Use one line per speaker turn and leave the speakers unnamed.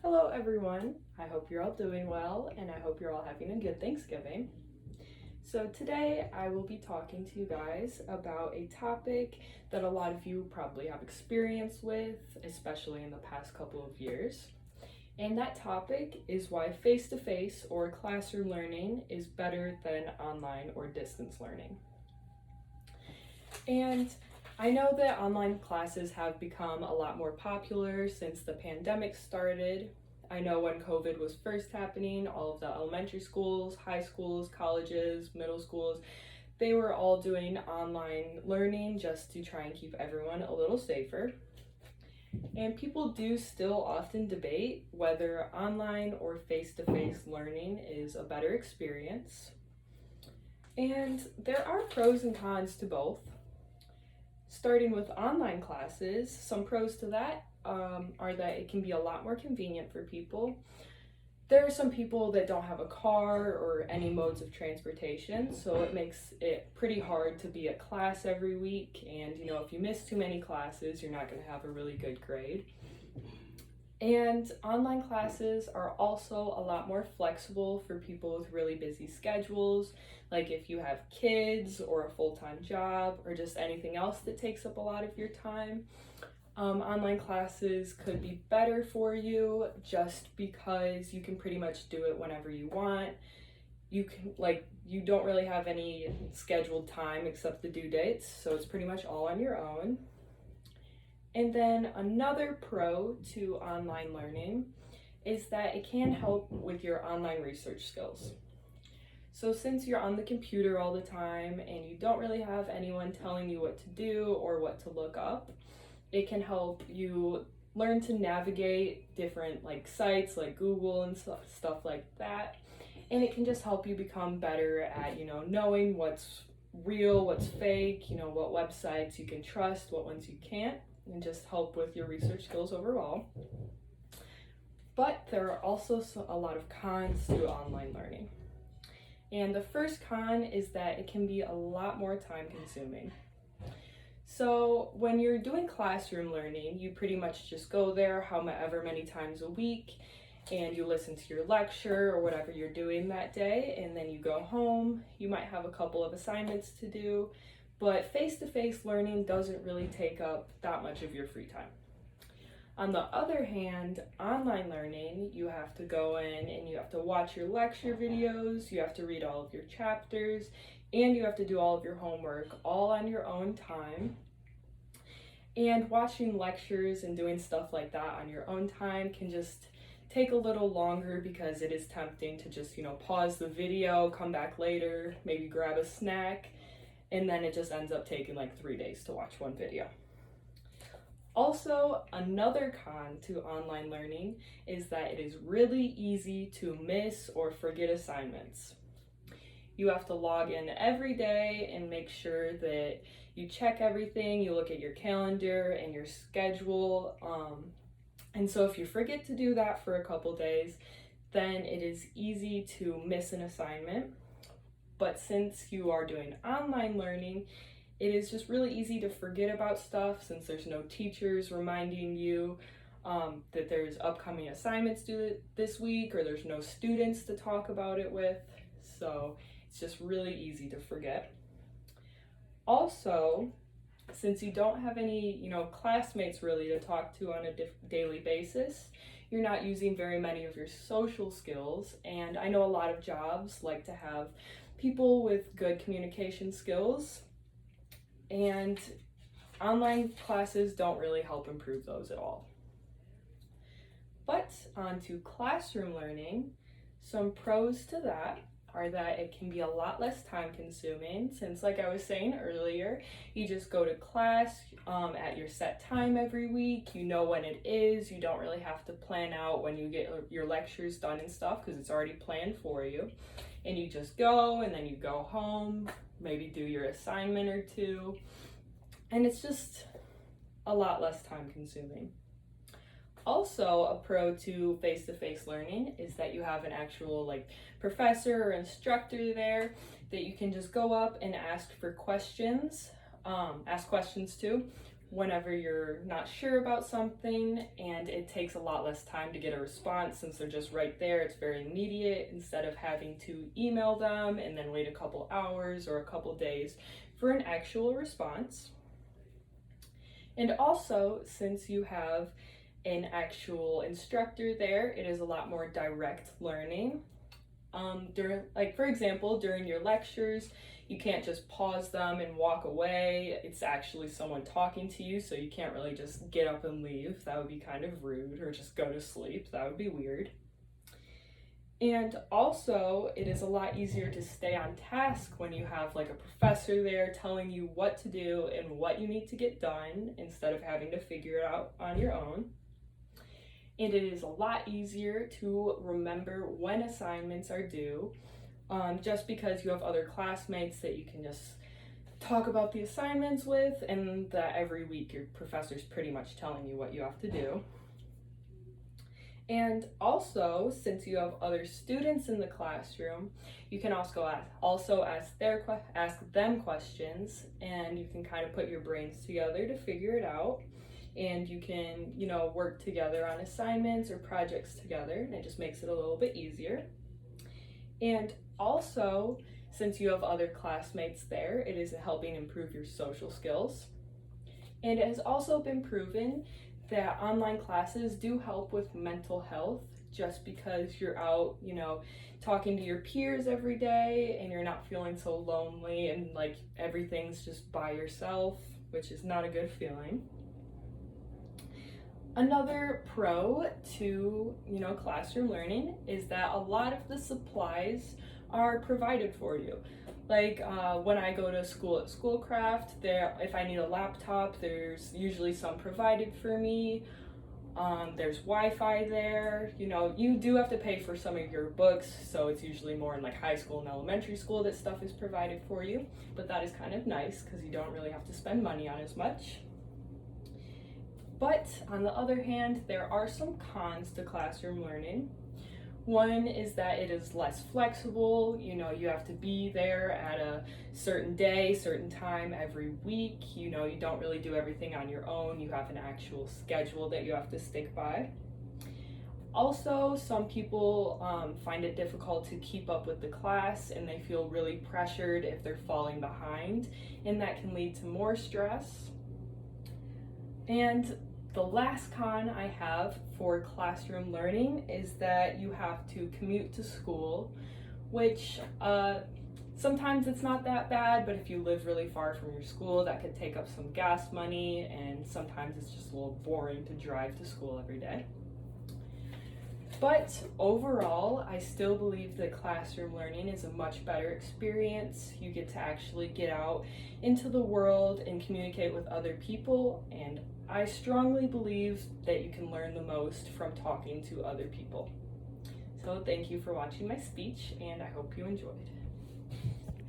Hello everyone, I hope you're all doing well and I hope you're all having a good Thanksgiving. So today I will be talking to you guys about a topic that a lot of you probably have experience with, especially in the past couple of years. And that topic is why face-to-face or classroom learning is better than online or distance learning. And I know that online classes have become a lot more popular since the pandemic started. I know when COVID was first happening, all of the elementary schools, high schools, colleges, middle schools, they were all doing online learning just to try and keep everyone a little safer. And people do still often debate whether online or face-to-face learning is a better experience. And there are pros and cons to both. Starting with online classes, some pros to that are that it can be a lot more convenient for people. There are some people that don't have a car or any modes of transportation, so it makes it pretty hard to be at class every week. And if you miss too many classes, you're not going to have a really good grade. And online classes are also a lot more flexible for people with really busy schedules, like if you have kids or a full-time job or just anything else that takes up a lot of your time. Online classes could be better for you just because you can pretty much do it whenever you want. You don't really have any scheduled time except the due dates, so it's pretty much all on your own. And then another pro to online learning is that it can help with your online research skills. So since you're on the computer all the time and you don't really have anyone telling you what to do or what to look up, it can help you learn to navigate different sites like Google and stuff like that. And it can just help you become better at, knowing what's real, what's fake, what websites you can trust, what ones you can't, and just help with your research skills overall. But there are also a lot of cons to online learning. And the first con is that it can be a lot more time consuming. So when you're doing classroom learning, you pretty much just go there however many times a week and you listen to your lecture or whatever you're doing that day, and then you go home. You might have a couple of assignments to do, but face-to-face learning doesn't really take up that much of your free time. On the other hand, online learning, you have to go in and you have to watch your lecture videos, you have to read all of your chapters, and you have to do all of your homework all on your own time. And watching lectures and doing stuff like that on your own time can just take a little longer because it is tempting to just, pause the video, come back later, maybe grab a snack, and then it just ends up taking 3 days to watch one video. Also, another con to online learning is that it is really easy to miss or forget assignments. You have to log in every day and make sure that you check everything, you look at your calendar and your schedule. And so if you forget to do that for a couple days, then it is easy to miss an assignment. But since you are doing online learning, it is just really easy to forget about stuff since there's no teachers reminding you that there's upcoming assignments due this week, or there's no students to talk about it with. So it's just really easy to forget. Also, since you don't have any, classmates really to talk to on a daily basis, you're not using very many of your social skills. And I know a lot of jobs like to have people with good communication skills, and online classes don't really help improve those at all. But on to classroom learning, some pros to that are that it can be a lot less time consuming since, like I was saying earlier, you just go to class at your set time every week. You know when it is. You don't really have to plan out when you get your lectures done and stuff because it's already planned for you. And you just go and then you go home, maybe do your assignment or two. And it's just a lot less time consuming. Also, a pro to face-to-face learning is that you have an actual professor or instructor there that you can just go up and ask questions to. whenever you're not sure about something, and it takes a lot less time to get a response since they're just right there. It's very immediate instead of having to email them and then wait a couple hours or a couple days for an actual response. And also, since you have an actual instructor there, it is a lot more direct learning. For example, during your lectures, you can't just pause them and walk away. It's actually someone talking to you, so you can't really just get up and leave. That would be kind of rude, or just go to sleep. That would be weird. And also, it is a lot easier to stay on task when you have like a professor there telling you what to do and what you need to get done instead of having to figure it out on your own. And it is a lot easier to remember when assignments are due, just because you have other classmates that you can just talk about the assignments with, and that every week your professor's pretty much telling you what you have to do. And also, since you have other students in the classroom, you can also ask them questions, and you can kind of put your brains together to figure it out. And you can, work together on assignments or projects together, and it just makes it a little bit easier. And also, since you have other classmates there, it is helping improve your social skills. And it has also been proven that online classes do help with mental health, just because you're out, talking to your peers every day, and you're not feeling so lonely and like everything's just by yourself, which is not a good feeling. Another pro to, classroom learning is that a lot of the supplies are provided for you. Like when I go to school at Schoolcraft, if I need a laptop, there's usually some provided for me. There's Wi-Fi there. You do have to pay for some of your books, so it's usually more in like high school and elementary school that stuff is provided for you. But that is kind of nice because you don't really have to spend money on as much. But on the other hand, there are some cons to classroom learning. One is that it is less flexible. You have to be there at a certain day, certain time every week. You don't really do everything on your own. You have an actual schedule that you have to stick by. Also, some people find it difficult to keep up with the class, and they feel really pressured if they're falling behind, and that can lead to more stress. And the last con I have for classroom learning is that you have to commute to school, which sometimes it's not that bad, but if you live really far from your school, that could take up some gas money, and sometimes it's just a little boring to drive to school every day. But overall, I still believe that classroom learning is a much better experience. You get to actually get out into the world and communicate with other people, and I strongly believe that you can learn the most from talking to other people. So thank you for watching my speech, and I hope you enjoyed.